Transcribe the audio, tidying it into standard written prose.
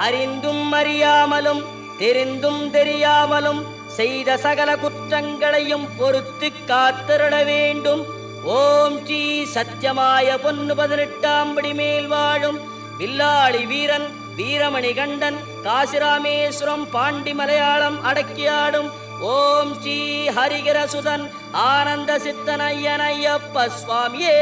அறிந்தும் அறியாமலும் தெரிந்தும் தெரியாமலும் செய்த சகல குற்றங்களையும் பொறுத்து காத்திருட வேண்டும். ஓம் ஸ்ரீ சத்தியமாய பொன்னு 18ஆம் படி மேல் வாழும் வில்லாளி வீரன் வீரமணி கண்டன் காசிராமேஸ்வரம் பாண்டி மலையாளம் அடக்கியாடும் ஓம் ஸ்ரீ ஹரிகரசுதன் ஆனந்த சித்தனையனையப்ப சுவாமியே.